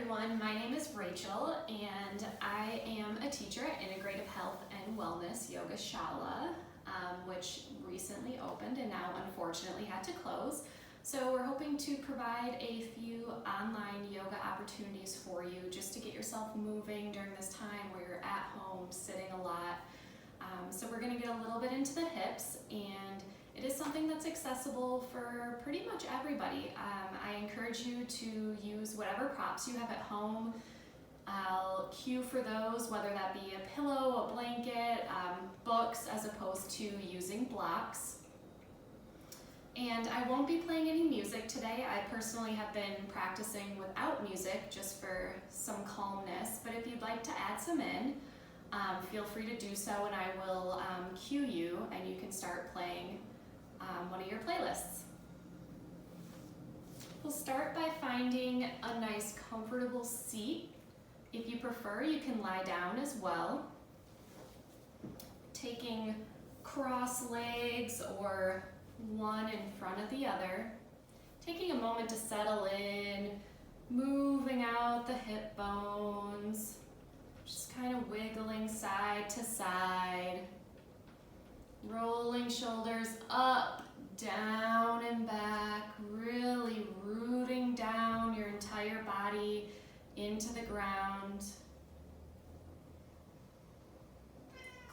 everyone, my name is Rachel and I am a teacher at Integrative Health and Wellness Yoga Shala, which recently opened and now unfortunately had to close. So we're hoping to provide a few online yoga opportunities for you just to get yourself moving during this time where you're at home sitting a lot. So we're going to get a little bit into the hips, and it is something that's accessible for pretty much everybody. I encourage you to use whatever props you have at home. I'll cue for those, whether that be a pillow, a blanket, books, as opposed to using blocks. And I won't be playing any music today. I personally have been practicing without music just for some calmness, but if you'd like to add some in, feel free to do so, and I will cue you and you can start playing one of your playlists. We'll start by finding a nice comfortable seat. If you prefer, you can lie down as well. Taking cross legs or one in front of the other. Taking a moment to settle in, moving out the hip bones, just kind of wiggling side to side. Rolling shoulders up, down, and back, really rooting down your entire body into the ground.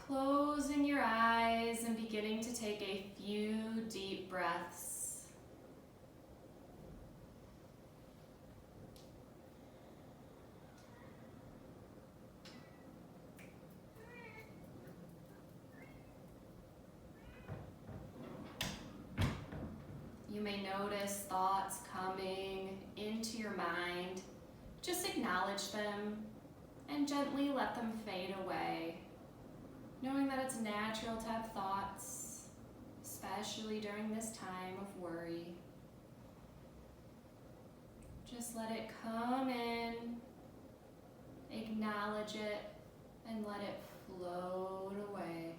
Closing your eyes and beginning to take a few deep breaths. You may notice thoughts coming into your mind. Just acknowledge them and gently let them fade away, knowing that it's natural to have thoughts, especially during this time of worry. Just let it come in, acknowledge it, and let it float away.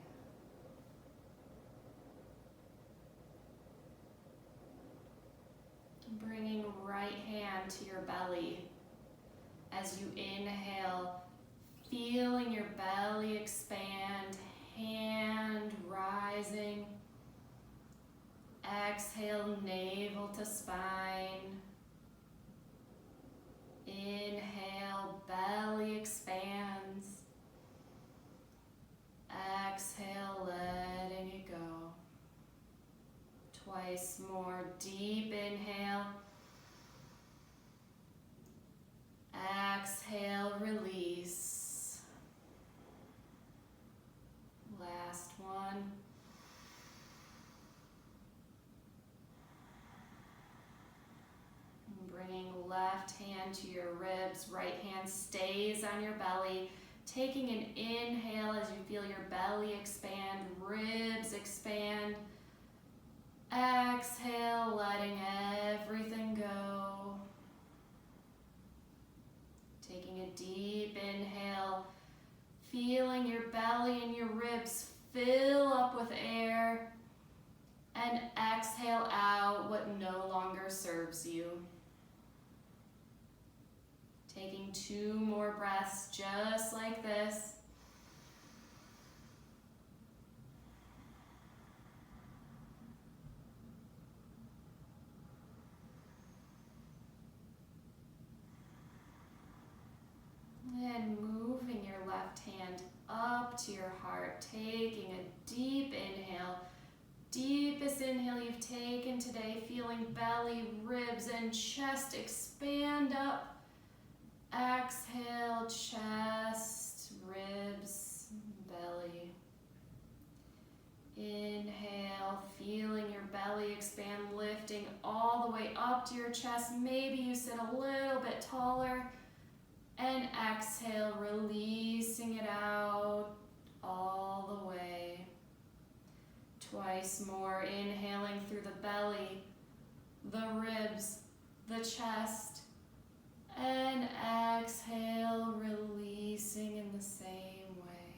Bringing right hand to your belly as you inhale, feeling your belly expand, hand rising. Exhale, navel to spine. Inhale, belly expands. Exhale, letting it go. Twice more, deep inhale. Exhale, release. Last one. Bringing left hand to your ribs, right hand stays on your belly. Taking an inhale as you feel your belly expand, ribs expand. Exhale, letting everything go. Taking a deep inhale, feeling your belly and your ribs fill up with air, and exhale out what no longer serves you. Taking 2 more breaths just like this. And moving your left hand up to your heart, taking a deep inhale. Deepest inhale you've taken today, feeling belly, ribs, and chest expand up. Exhale, chest, ribs, belly. Inhale, feeling your belly expand, lifting all the way up to your chest. Maybe you sit a little bit taller. And exhale, releasing it out all the way. Twice more, inhaling through the belly, the ribs, the chest, and exhale, releasing in the same way.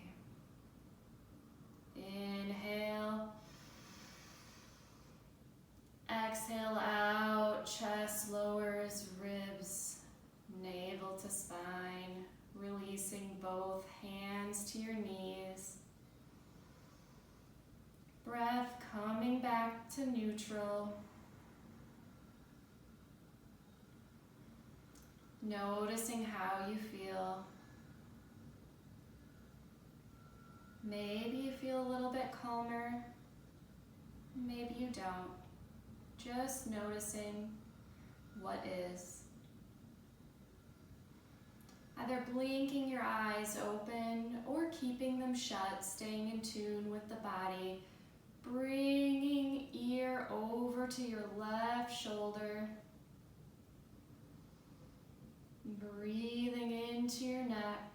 Inhale, exhale out, chest lowers, ribs, navel to to spine, releasing both hands to your knees. Breath coming back to neutral. Noticing how you feel. Maybe you feel a little bit calmer. Maybe you don't. Just noticing what is. Either blinking your eyes open or keeping them shut, staying in tune with the body. Bringing ear over to your left shoulder. Breathing into your neck.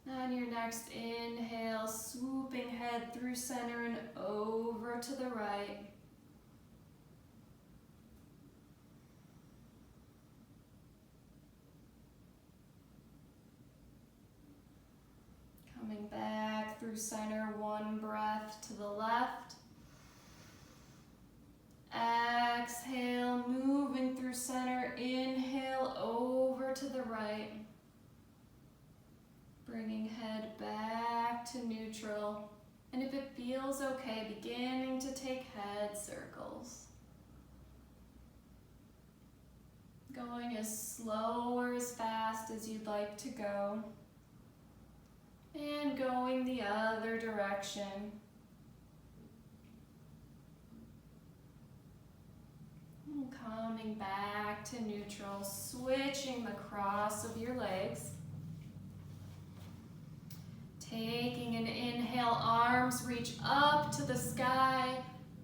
On your next inhale, swooping head through center and over to the right. Coming back through center, one breath to the left. Exhale, moving through center, inhale over to the right. Bringing head back to neutral. And if it feels okay, beginning to take head circles. Going as slow or as fast as you'd like to go. And going the other direction. And coming back to neutral, switching the cross of your legs. Taking an inhale, arms reach up to the sky.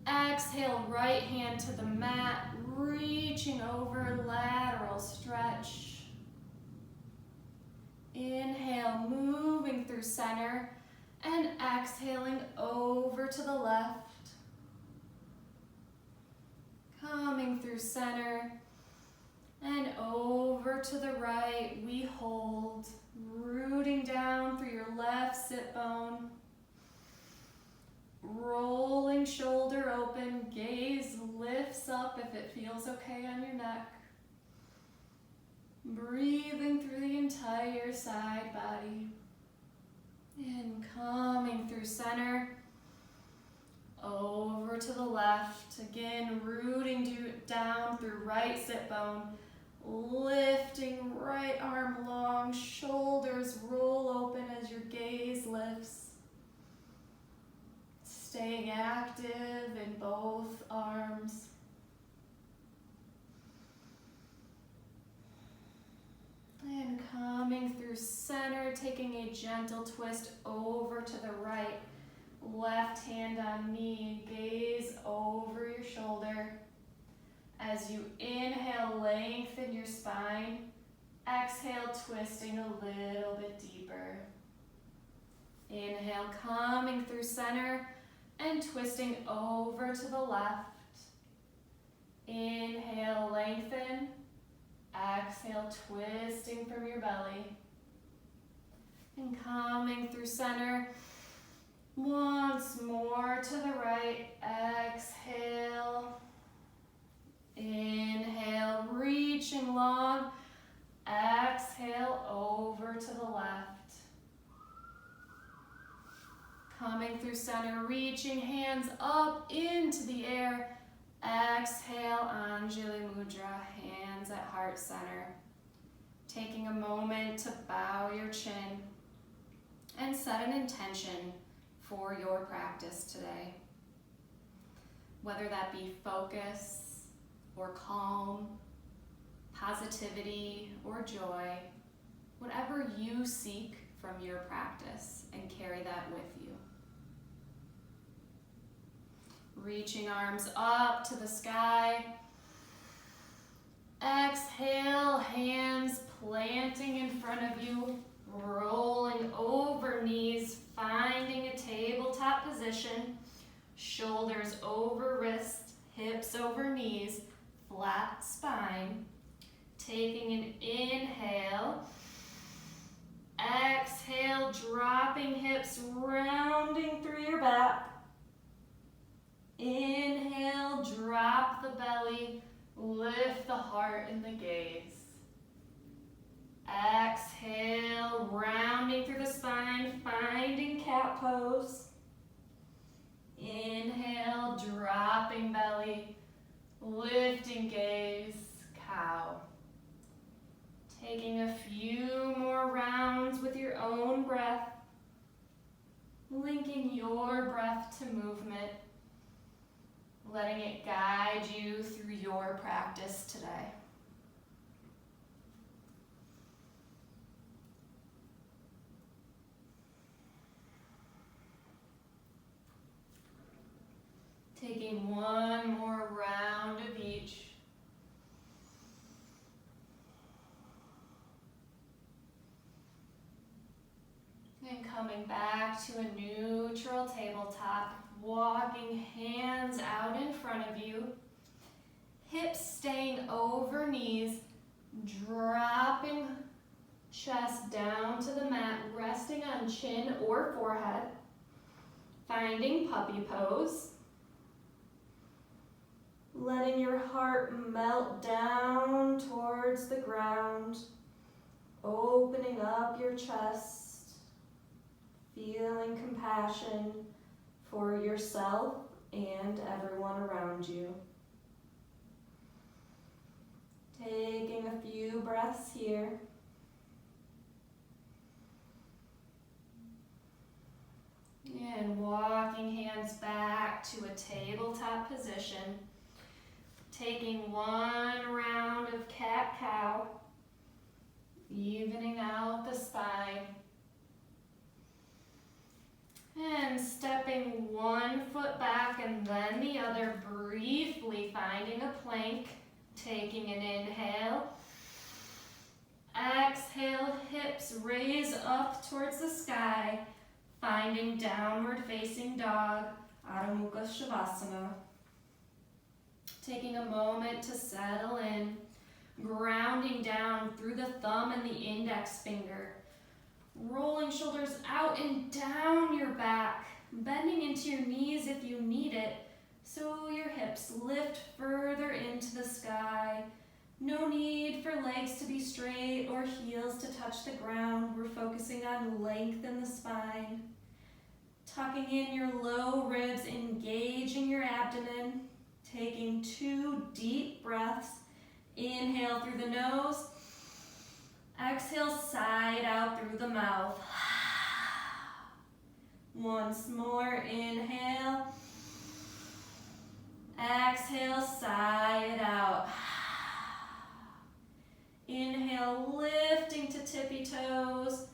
Exhale, right hand to the mat, reaching over, lateral stretch. Inhale, moving through center, and exhaling over to the left. Coming through center, and over to the right, we hold, rooting down through your left sit bone. Rolling shoulder open, gaze lifts up if it feels okay on your neck. Breathing through the entire side body. And coming through center, over to the left. Again, rooting down through right sit bone. Lifting right arm long, shoulders roll open as your gaze lifts. Staying active in both arms. And coming through center, taking a gentle twist over to the right. Left hand on knee, gaze over your shoulder. As you inhale, lengthen your spine. Exhale, twisting a little bit deeper. Inhale, coming through center and twisting over to the left. Inhale, lengthen. Exhale, twisting from your belly. And coming through center. Once more to the right. Exhale. Inhale, reaching long. Exhale, over to the left. Coming through center, reaching hands up into the air. Exhale, Anjali Mudra, hands at heart center. Taking a moment to bow your chin and set an intention for your practice today. Whether that be focus, or calm, positivity, or joy, whatever you seek from your practice, and carry that with you. Reaching arms up to the sky. Exhale, hands planting in front of you, rolling over knees, finding a tabletop position, shoulders over wrists, hips over knees, flat spine. Taking an inhale. Exhale, dropping hips, rounding through your back. Inhale, drop the belly, Lift the heart in the gaze. Exhale, rounding through the spine, finding cat pose. Inhale, dropping belly, lifting gaze, cow. Taking a few more rounds with your own breath, linking your breath to movement, letting it guide you through your practice today. Taking one more round of each. And coming back to a neutral tabletop, walking hands out in front of you, hips staying over knees, dropping chest down to the mat, resting on chin or forehead, finding puppy pose. Letting your heart melt down towards the ground, opening up your chest, feeling compassion for yourself and everyone around you. Taking a few breaths here. And walking hands back to a tabletop position. Taking one round of cat-cow, evening out the spine. And stepping one foot back and then the other, briefly finding a plank. Taking an inhale. Exhale, hips raise up towards the sky, finding downward facing dog, Adho Mukha Shavasana. Taking a moment to settle in, grounding down through the thumb and the index finger. Rolling shoulders out and down your back, bending into your knees if you need it, so your hips lift further into the sky. No need for legs to be straight or heels to touch the ground. We're focusing on length in the spine. Tucking in your low ribs, engaging your abdomen. Taking 2 deep breaths. Inhale through the nose. Exhale, side out through the mouth. Once more, inhale. Exhale, side out. Inhale, lifting to tippy toes.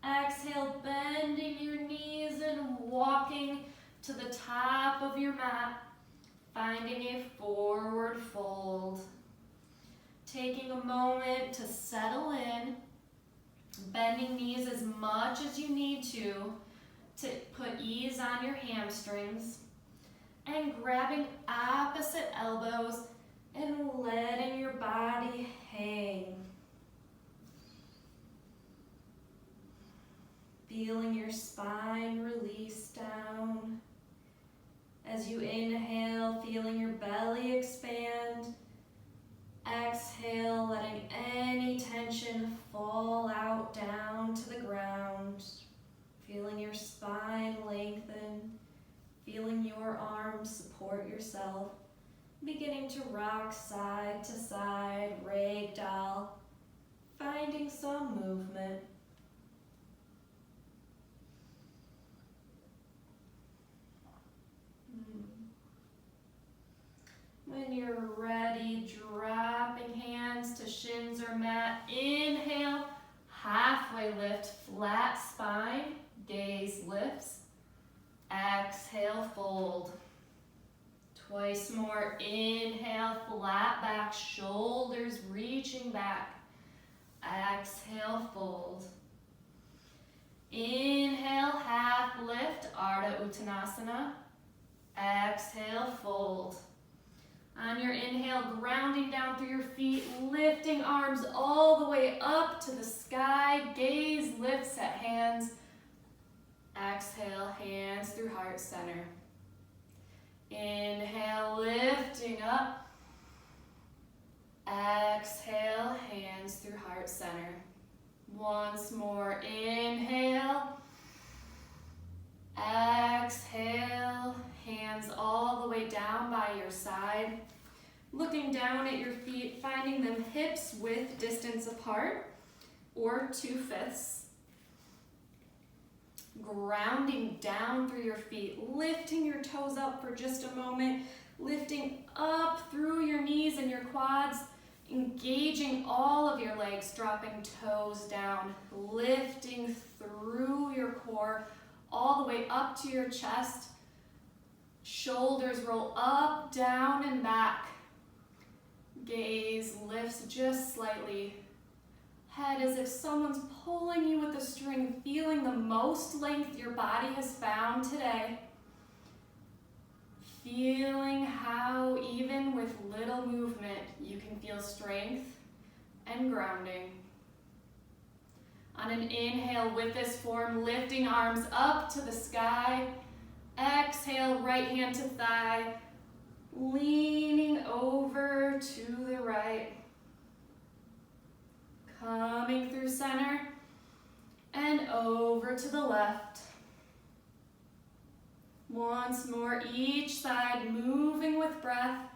Exhale, bending your knees and walking to the top of your mat. Finding a forward fold. Taking a moment to settle in. Bending knees as much as you need to put ease on your hamstrings. And grabbing opposite elbows and letting your body hang. Feeling your spine release down. As you inhale, feeling your belly expand. Exhale, letting any tension fall out down to the ground. Feeling your spine lengthen. Feeling your arms support yourself. Beginning to rock side to side, ragdoll. Finding some movement. When you're ready, dropping hands to shins or mat. Inhale, halfway lift, flat spine, gaze lifts. Exhale, fold. Twice more, inhale, flat back, shoulders reaching back. Exhale, fold. Inhale, half lift, Ardha Uttanasana. Exhale, fold. On your inhale, grounding down through your feet, lifting arms all the way up to the sky. Gaze lifts at hands. Exhale, hands through heart center. Inhale, lifting up. Exhale, hands through heart center. Once more, inhale. Exhale, hands all the way down by your side. Looking down at your feet, finding them hips width distance apart or 2/5. Grounding down through your feet, lifting your toes up for just a moment, lifting up through your knees and your quads, engaging all of your legs, dropping toes down, lifting through your core, all the way up to your chest. Shoulders roll up, down, and back. Gaze lifts just slightly. Head as if someone's pulling you with a string, feeling the most length your body has found today. Feeling how even with little movement, you can feel strength and grounding. On an inhale with this form, lifting arms up to the sky. Exhale, right hand to thigh, leaning over to the right. Coming through center and over to the left. Once more, each side moving with breath.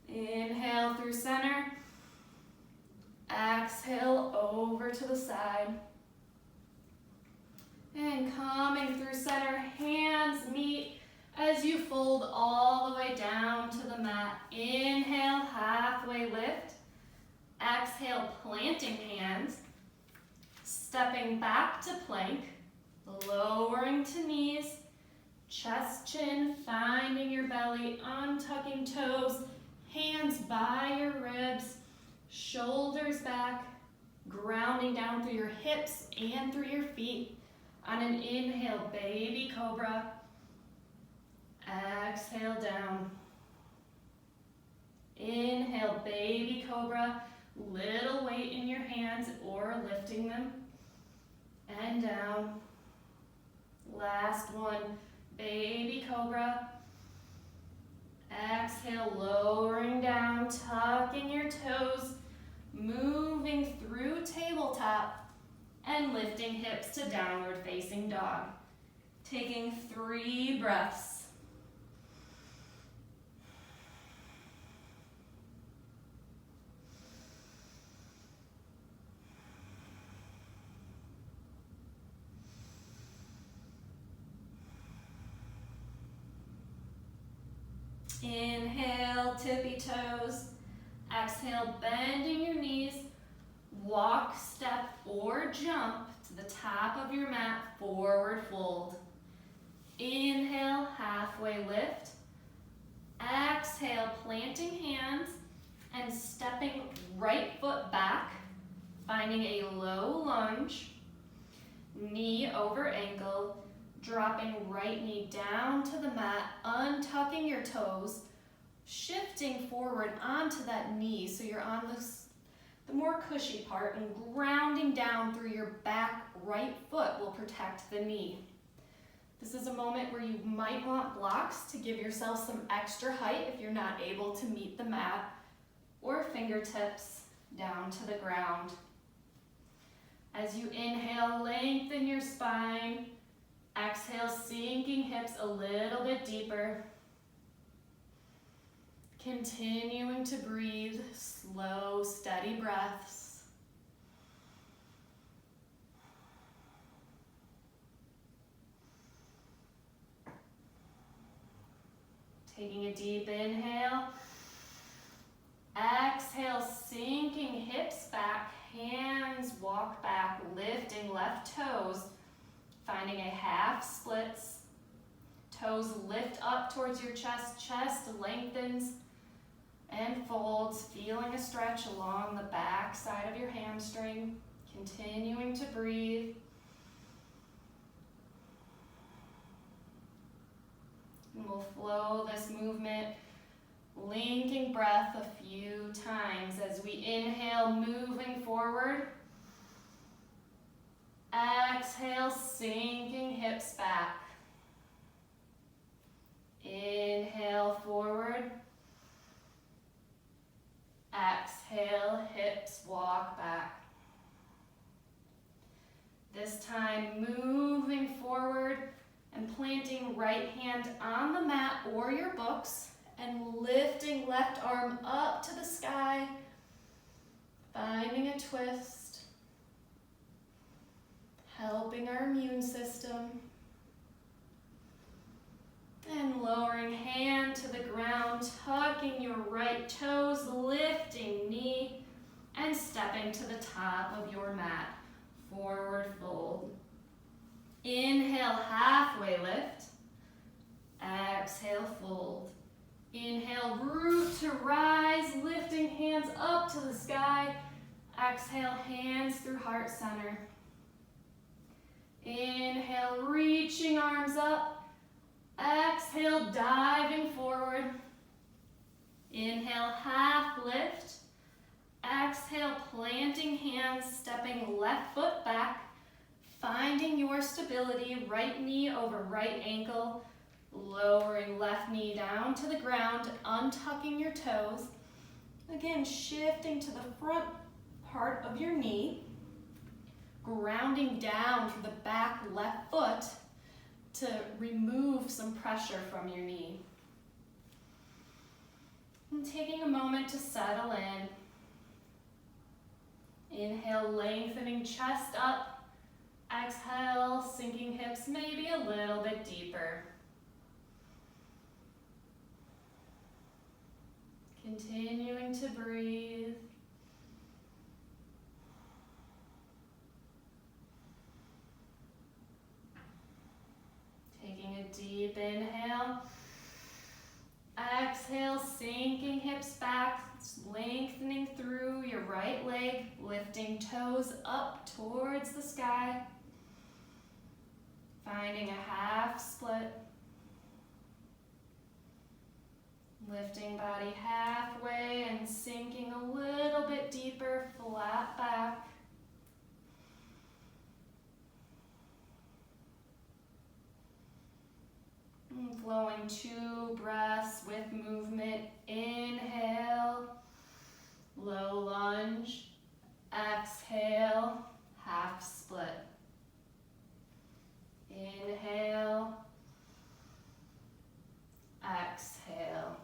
Inhale through center. Exhale over to the side. And coming through center, hands meet as you fold all the way down to the mat. Inhale, halfway lift. Exhale, planting hands. Stepping back to plank. Lowering to knees. Chest, chin, finding your belly, untucking toes. Hands by your ribs. Shoulders back. Grounding down through your hips and through your feet. On an inhale, baby cobra. Exhale down. Inhale, baby cobra. Little weight in your hands or lifting them. And down. Last one, baby cobra. Exhale, lowering down, tucking your toes, moving through tabletop, and lifting hips to downward facing dog. Taking 3 breaths. Inhale, tippy toes. Exhale, bending your knees. Walk, step, or jump to the top of your mat, forward fold. Inhale, halfway lift. Exhale, planting hands and stepping right foot back, finding a low lunge. Knee over ankle. Dropping right knee down to the mat, untucking your toes, shifting forward onto that knee so you're on the more cushy part, and grounding down through your back right foot will protect the knee. This is a moment where you might want blocks to give yourself some extra height if you're not able to meet the mat, or fingertips down to the ground. As you inhale, lengthen your spine. Exhale, sinking hips a little bit deeper. Continuing to breathe, slow, steady breaths. Taking a deep inhale. Exhale, sinking hips back, hands walk back, lifting left toes. Finding a half splits. Toes lift up towards your chest, chest lengthens and folds, feeling a stretch along the back side of your hamstring. Continuing to breathe. And we'll flow this movement, linking breath a few times as we inhale, moving forward. Exhale, sinking hips back. Inhale, forward. Slowly moving forward and planting right hand on the mat or your books and lifting left arm up to the sky, finding a twist, helping our immune system, and lowering hand to the ground, tucking your right toes, lifting knee, and stepping to the top of your mat. Forward fold. Inhale, halfway lift. Exhale, fold. Inhale, root to rise, lifting hands up to the sky. Exhale, hands through heart center. Inhale, reaching arms up. Exhale, diving forward. Inhale, half lift. Exhale, planting hands, stepping left foot back, finding your stability, right knee over right ankle, lowering left knee down to the ground, untucking your toes. Again, shifting to the front part of your knee, grounding down through the back left foot to remove some pressure from your knee. And taking a moment to settle in. Inhale, lengthening chest up. Exhale, sinking hips maybe a little bit deeper. Continuing to breathe. Taking a deep inhale. Exhale, sinking hips back, lengthening through your right leg, lifting toes up towards the sky. Finding a half split. Lifting body halfway and sinking a little bit deeper, flat back. And flowing 2 breaths with movement. Inhale, low lunge. Exhale, half split. Inhale, exhale.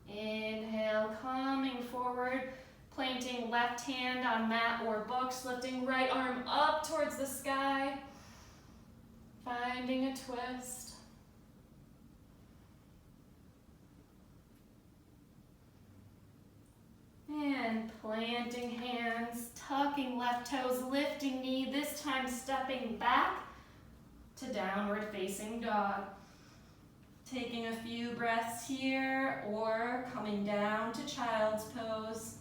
Inhale, coming forward, planting left hand on mat or books, lifting right arm up towards the sky, finding a twist. And planting hands, tucking left toes, lifting knee, this time stepping back to downward facing dog. Taking a few breaths here or coming down to child's pose.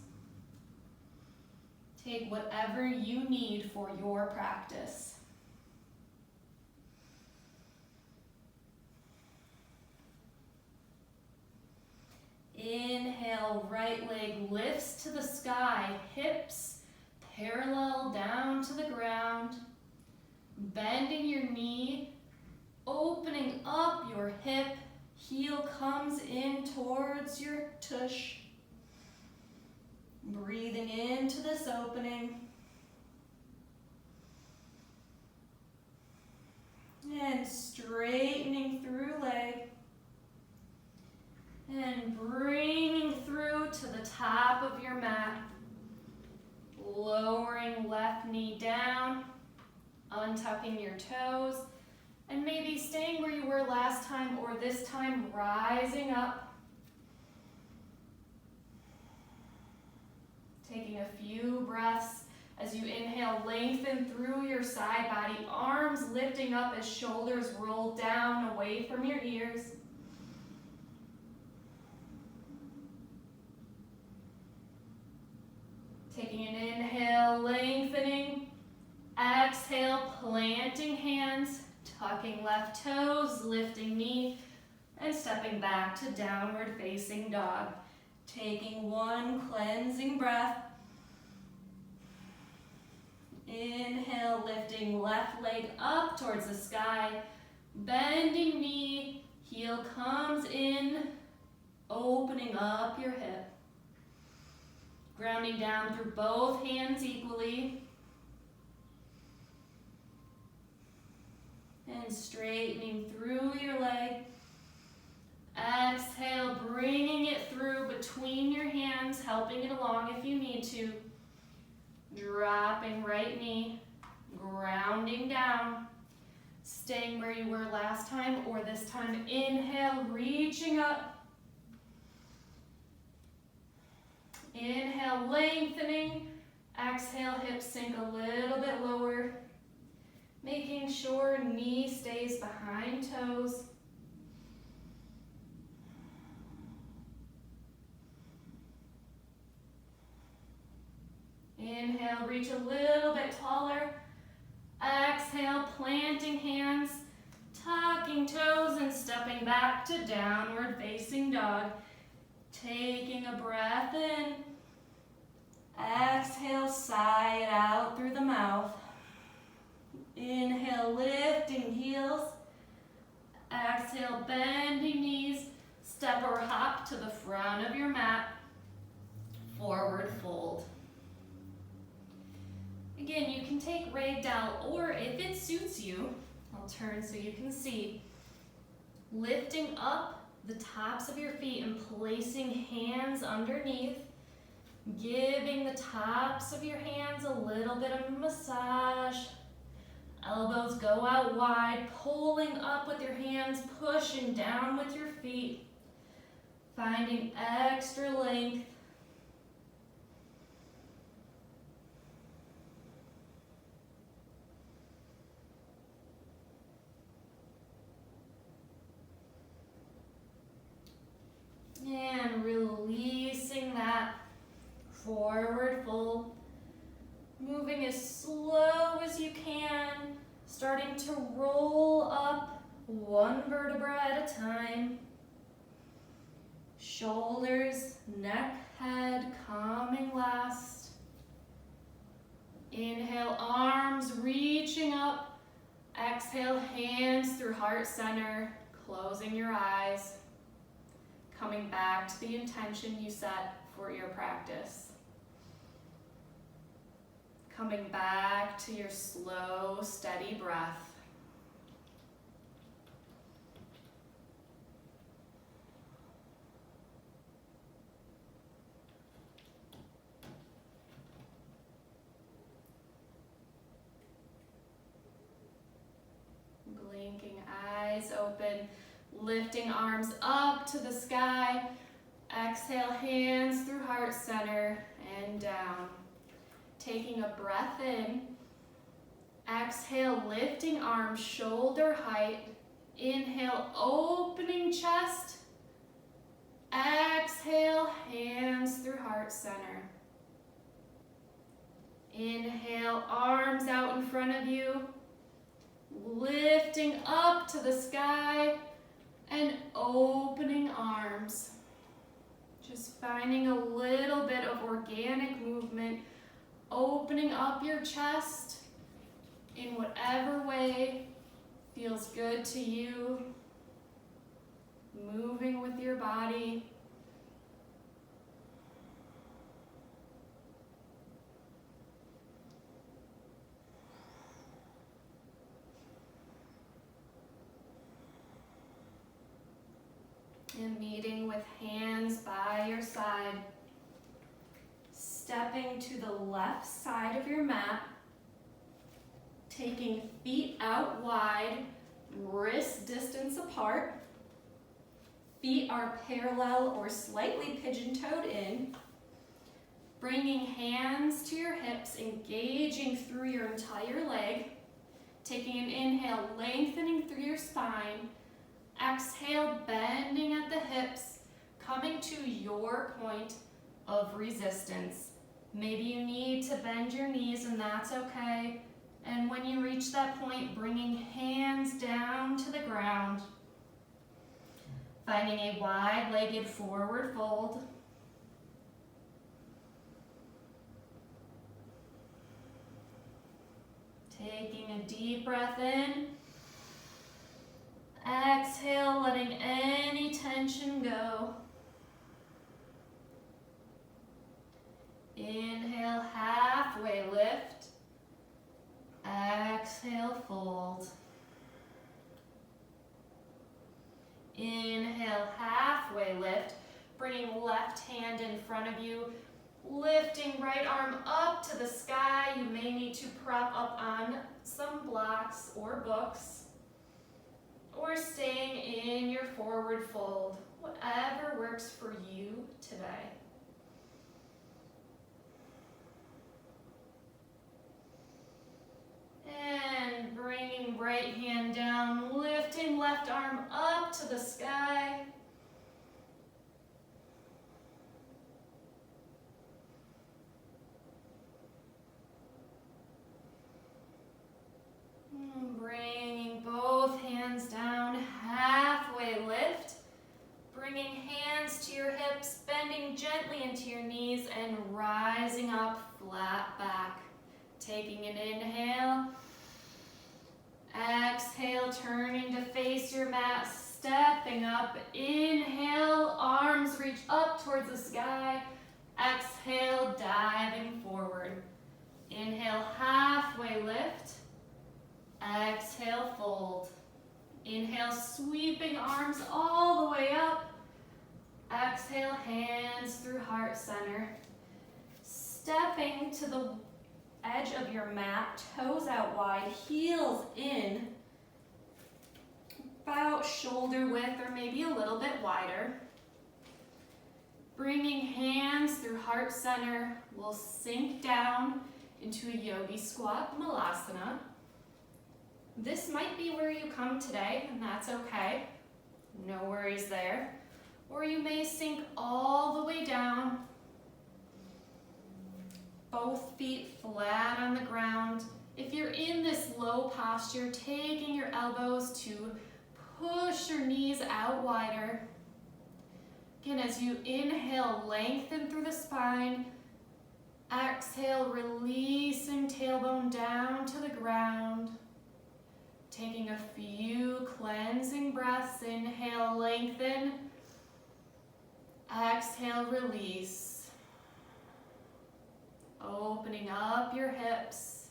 Take whatever you need for your practice. Inhale, right leg lifts to the sky, hips parallel down to the ground. Bending your knee, opening up your hip, heel comes in towards your tush. Breathing into this opening. And straightening through leg. And bringing through to the top of your mat. Lowering left knee down, untucking your toes, and maybe staying where you were last time or this time rising up. Taking a few breaths as you inhale, lengthen through your side body, arms lifting up as shoulders roll down away from your ears. Taking an inhale, lengthening. Exhale, planting hands, tucking left toes, lifting knee, and stepping back to downward facing dog. Taking 1 cleansing breath. Inhale, lifting left leg up towards the sky. Bending knee, heel comes in, opening up your hip. Grounding down through both hands equally. helping it along if you need to. Dropping right knee, grounding down, staying where you were last time, or this time inhale, reaching up. Inhale, lengthening. Exhale, hips sink a little bit lower, making sure knee stays behind toes. Inhale, reach a little bit taller. Exhale, planting hands, tucking toes and stepping back to downward facing dog. Taking a breath in. Exhale, sigh it out through the mouth. Inhale, lifting heels. Exhale, bending knees. Step or hop to the front of your mat. Forward fold. Again, you can take ragdoll, or if it suits you, I'll turn so you can see. Lifting up the tops of your feet and placing hands underneath. Giving the tops of your hands a little bit of a massage. Elbows go out wide, pulling up with your hands, pushing down with your feet. Finding extra length. And releasing that. Forward fold, moving as slow as you can, starting to roll up one vertebra at a time. Shoulders, neck, head, coming last. Inhale, arms reaching up. Exhale, hands through heart center, closing your eyes. Coming back to the intention you set for your practice. Coming back to your slow, steady breath. Blinking eyes open, lifting arms up to the sky. Exhale, hands through heart center and down. Taking a breath in. Exhale, lifting arms shoulder height. Inhale, opening chest. Exhale, hands through heart center. Inhale, arms out in front of you. Lifting up to the sky and opening arms. Just finding a little bit of organic movement. Opening up your chest in whatever way feels good to you. Moving with your body. And meeting with hands by your side. Stepping to the left side of your mat, taking feet out wide, wrist distance apart. Feet are parallel or slightly pigeon-toed in. Bringing hands to your hips, engaging through your entire leg. Taking an inhale, lengthening through your spine. Exhale, bending at the hips, coming to your point of resistance. Maybe you need to bend your knees, and that's okay. And when you reach that point, bringing hands down to the ground. Finding a wide-legged forward fold. Taking a deep breath in. Exhale, letting any tension go. Inhale, halfway lift. Exhale, fold. Inhale, halfway lift. Bringing left hand in front of you. Lifting right arm up to the sky. You may need to prop up on some blocks or books, or staying in your forward fold, whatever works for you today. And bringing right hand down, lifting left arm up to the sky. Bringing both hands down, halfway lift. Bringing hands to your hips, bending gently into your knees and rising up flat back. Taking an inhale. Exhale, turning to face your mat, stepping up. Inhale, arms reach up towards the sky. Exhale, diving forward. Inhale, halfway lift. Exhale, fold. Inhale, sweeping arms all the way up. Exhale, hands through heart center. Stepping to the edge of your mat, toes out wide, heels in, about shoulder width or maybe a little bit wider. Bringing hands through heart center, we'll sink down into a yogi squat, malasana. This might be where you come today, and that's okay. No worries there. Or you may sink all the way down. Both feet flat on the ground. If you're in this low posture, taking your elbows to push your knees out wider. Again, as you inhale, lengthen through the spine. Exhale, releasing tailbone down to the ground. Taking a few cleansing breaths. Inhale, lengthen. Exhale, release. Opening up your hips.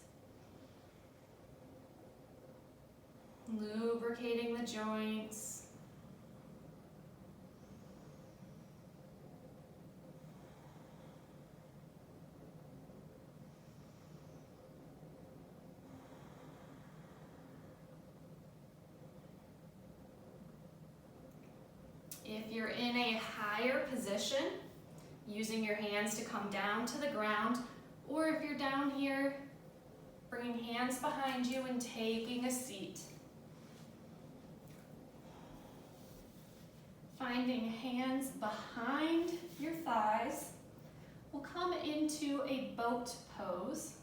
Lubricating the joints. If you're in a higher position, using your hands to come down to the ground, or if you're down here, bringing hands behind you and taking a seat. Finding hands behind your thighs, we'll come into a boat pose,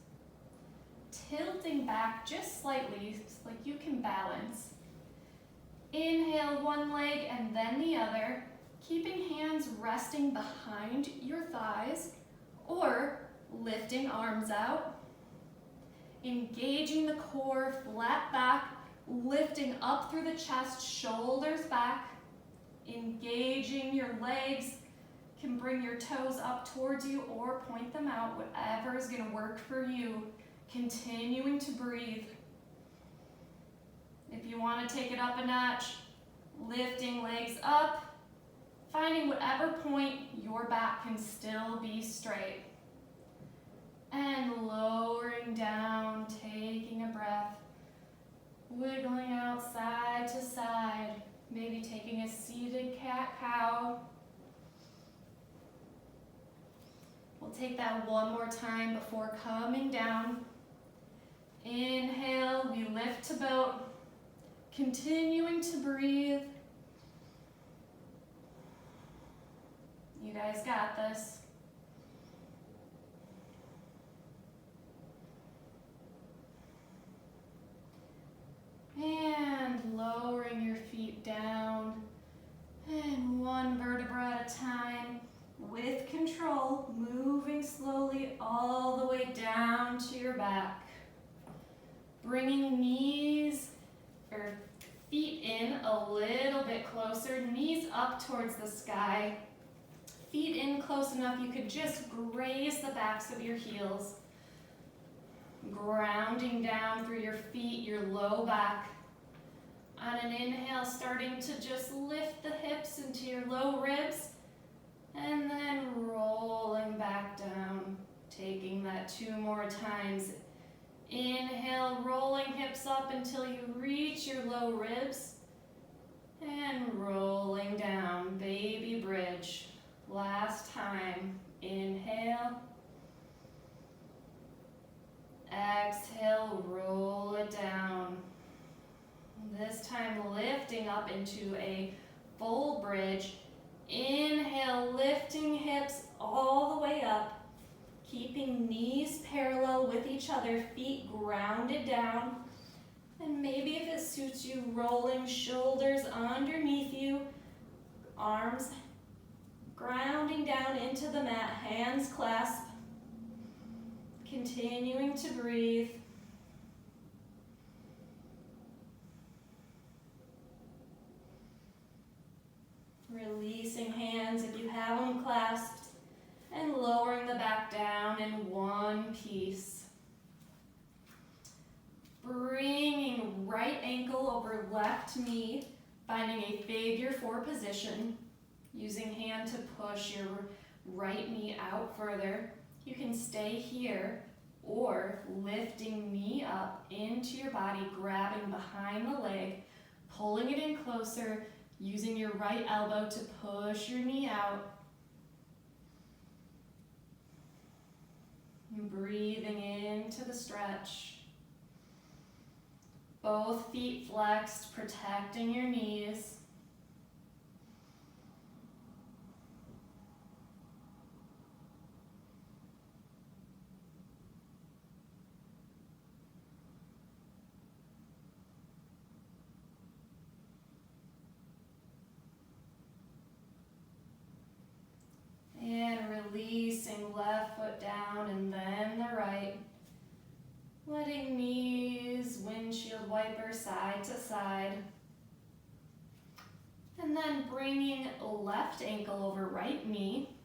tilting back just slightly so like you can balance. Inhale one leg and then the other, keeping hands resting behind your thighs or lifting arms out. Engaging the core, flat back, lifting up through the chest, shoulders back. Engaging your legs, can bring your toes up towards you or point them out, whatever is going to work for you. Continuing to breathe. If you want to take it up a notch, lifting legs up, finding whatever point your back can still be straight. And lowering down, taking a breath, wiggling out side to side, maybe taking a seated cat-cow. We'll take that one more time before coming down. Inhale, we lift to boat. Continuing to breathe. You guys got this. And lowering your feet down. And one vertebra at a time. With control, moving slowly all the way down to your back. Bringing knees or feet in a little bit closer, knees up towards the sky. Feet in close enough you could just graze the backs of your heels. Grounding down through your feet, your low back. On an inhale, starting to just lift the hips into your low ribs. And then rolling back down, taking that 2 more times. Inhale, rolling hips up until you reach your low ribs. And rolling down, baby bridge. Last time, inhale. Exhale, roll it down. This time lifting up into a full bridge. Inhale, lifting hips all the way up. Keeping knees parallel with each other, feet grounded down. And maybe if it suits you, rolling shoulders underneath you, arms grounding down into the mat, hands clasped. Continuing to breathe. Releasing hands if you have them clasped, and lowering the back down in one piece. Bringing right ankle over left knee, finding a figure 4 position, using hand to push your right knee out further. You can stay here, or lifting knee up into your body, grabbing behind the leg, pulling it in closer, using your right elbow to push your knee out. And breathing into the stretch. Both feet flexed, protecting your knees. And releasing left foot down and then the right. Letting knees, windshield wiper side to side. And then bringing left ankle over right knee.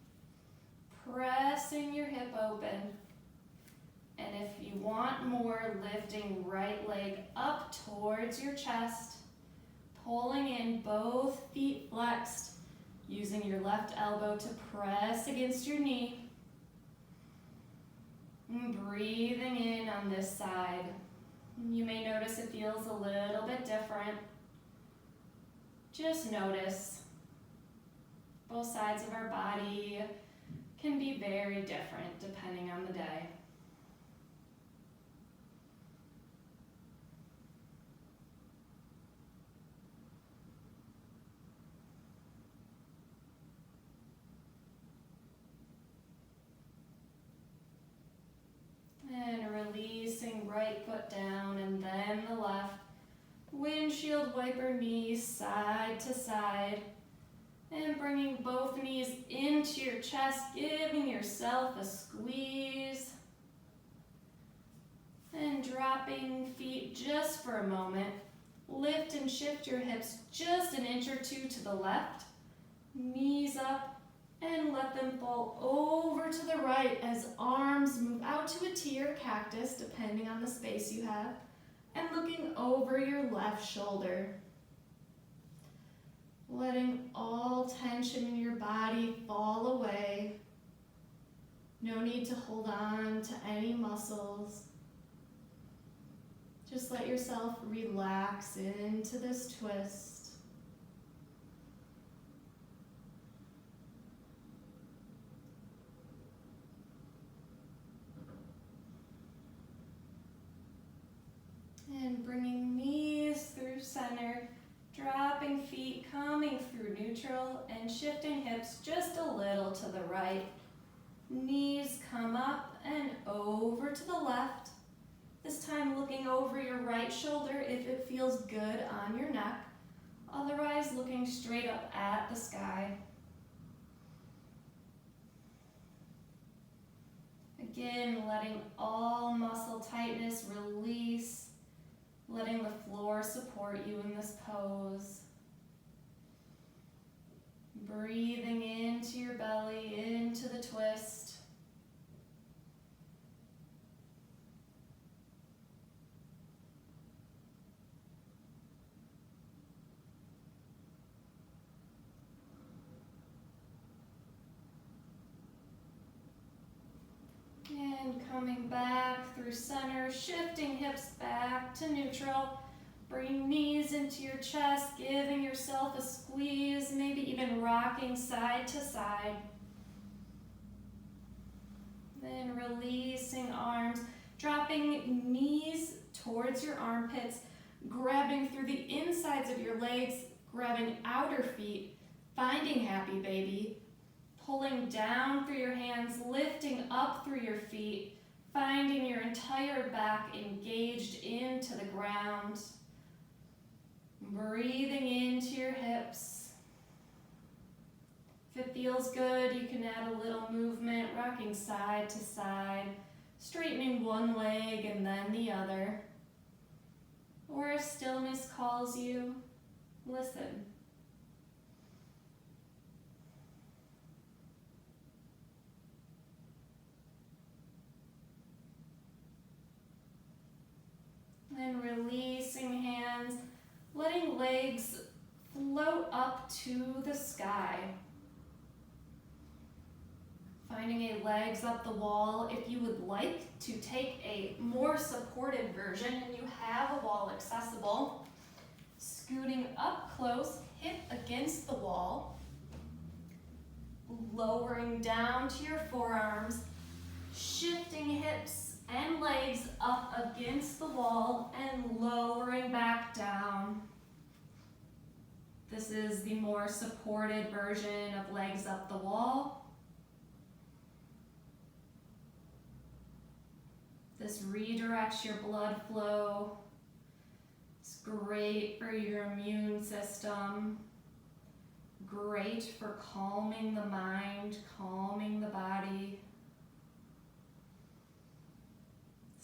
Pressing your hip open. And if you want more, lifting right leg up towards your chest. Pulling in, both feet flexed. Using your left elbow to press against your knee. And breathing in on this side. You may notice it feels a little bit different. Just notice. Both sides of our body can be very different depending on the day. And releasing right foot down and then the left. Windshield wiper knees side to side. And bringing both knees into your chest, giving yourself a squeeze. And dropping feet just for a moment. Lift and shift your hips just an inch or two to the left. Knees up. And let them fall over to the right as arms move out to a T or cactus, depending on the space you have, and looking over your left shoulder. Letting all tension in your body fall away. No need to hold on to any muscles. Just let yourself relax into this twist. And bringing knees through center, dropping feet, coming through neutral, and shifting hips just a little to the right. Knees come up and over to the left. This time looking over your right shoulder if it feels good on your neck. Otherwise, looking straight up at the sky. Again, letting all muscle tightness release. Letting the floor support you in this pose. Breathing into your belly, into the twist. Coming back through center, shifting hips back to neutral. Bring knees into your chest, giving yourself a squeeze, maybe even rocking side to side. Then releasing arms, dropping knees towards your armpits, grabbing through the insides of your legs, grabbing outer feet, finding happy baby, pulling down through your hands, lifting up through your feet, finding your entire back engaged into the ground. Breathing into your hips. If it feels good, you can add a little movement, rocking side to side, straightening one leg and then the other. Or if stillness calls you, listen. And releasing hands, letting legs float up to the sky. Finding a legs up the wall. If you would like to take a more supported version and you have a wall accessible, scooting up close, hip against the wall, lowering down to your forearms, shifting hips and legs up against the wall and lowering back down. This is the more supported version of legs up the wall. This redirects your blood flow. It's great for your immune system. Great for calming the mind, calming the body.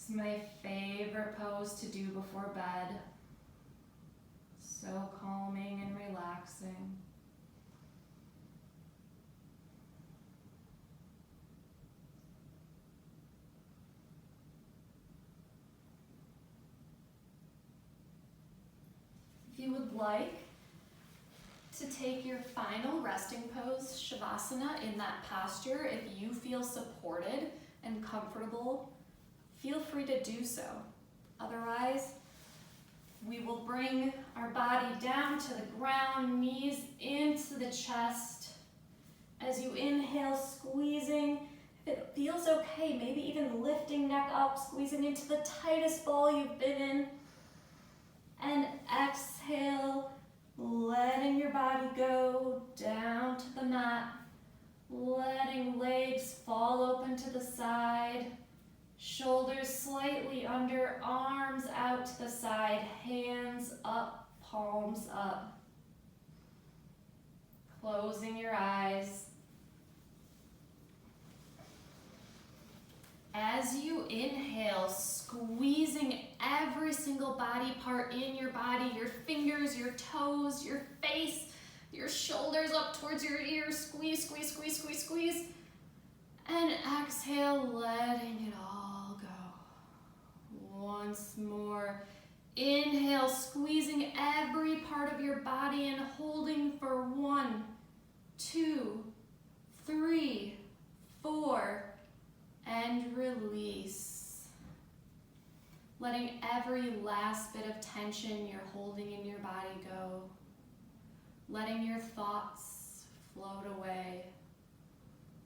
It's my favorite pose to do before bed. So calming and relaxing. If you would like to take your final resting pose, Shavasana, in that posture, if you feel supported and comfortable, feel free to do so. Otherwise, we will bring our body down to the ground, knees into the chest. As you inhale, squeezing. If it feels okay, maybe even lifting neck up, squeezing into the tightest ball you've been in. And exhale, letting your body go down to the mat. Letting legs fall open to the side. Shoulders slightly under, arms out to the side, hands up, palms up. Closing your eyes. As you inhale, squeezing every single body part in your body, your fingers, your toes, your face, your shoulders up towards your ears, squeeze, squeeze, squeeze, squeeze, squeeze. And exhale, letting it all go. Once more, inhale, squeezing every part of your body and holding for 1, 2, 3, 4, and release. Letting every last bit of tension you're holding in your body go. Letting your thoughts float away.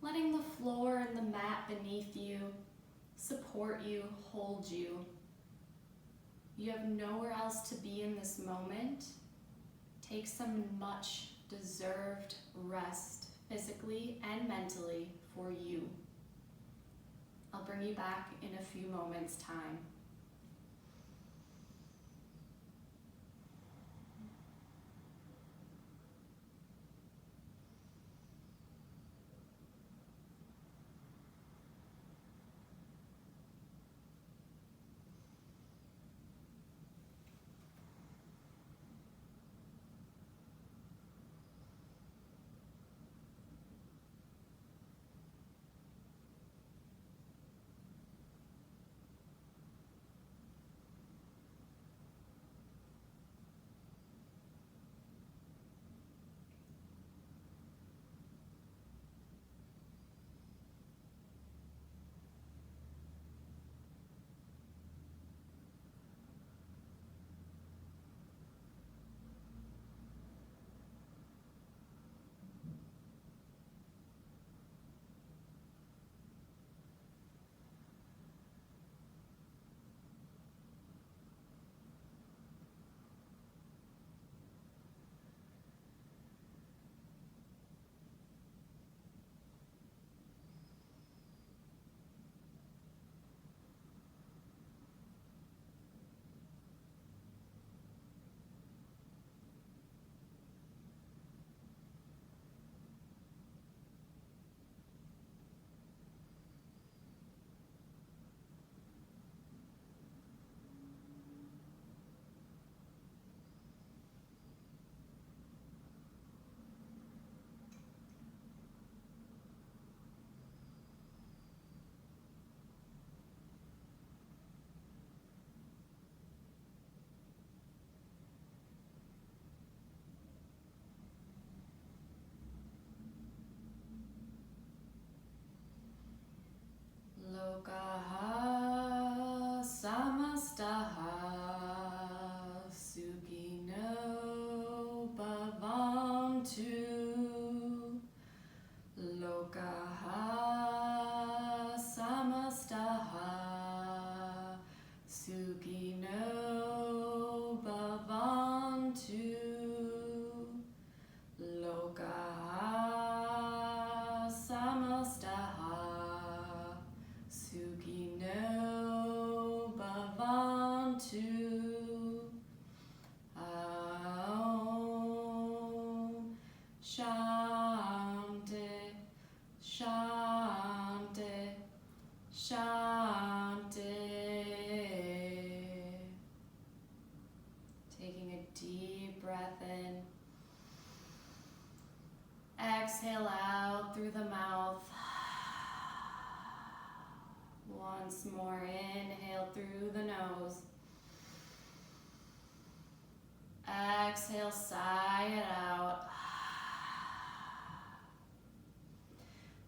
Letting the floor and the mat beneath you support you, hold you. You have nowhere else to be in this moment. Take some much deserved rest, physically and mentally, for you. I'll bring you back in a few moments' time. breath in. Exhale out through the mouth. Once more, inhale through the nose. Exhale, sigh it out.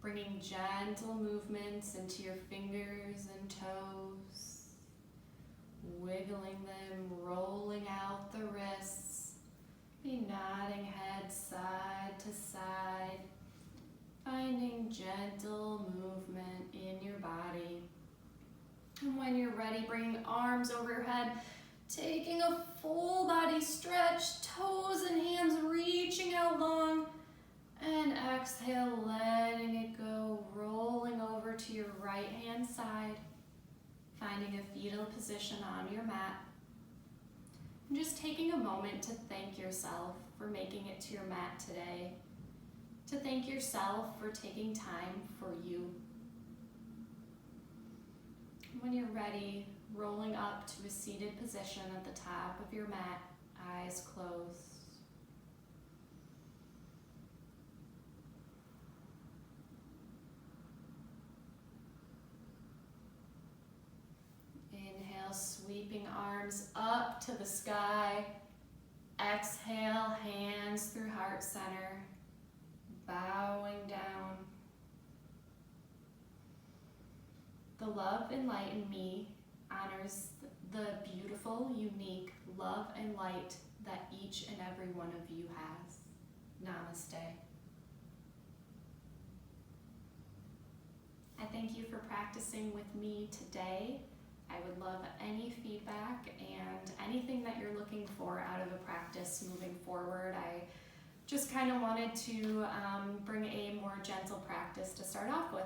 Bringing gentle movements into your fingers and toes. Wiggling them, rolling out the wrists. Be nodding head side to side. Finding gentle movement in your body. And when you're ready, bring arms over your head, taking a full body stretch, toes and hands reaching out long, and exhale, letting it go, rolling over to your right hand side, finding a fetal position on your mat. And just taking a moment to thank yourself for making it to your mat today, to thank yourself for taking time for you. When you're ready, rolling up to a seated position at the top of your mat, eyes closed. Inhale, sweeping arms up to the sky. Exhale, hands through heart center, bowing down. The Love and Light in me honors the beautiful, unique love and light that each and every one of you has. Namaste. I thank you for practicing with me today. I would love any feedback and anything that you're looking for out of a practice moving forward. I just kind of wanted to bring a more gentle practice to start off with.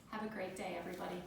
Have a great day, everybody.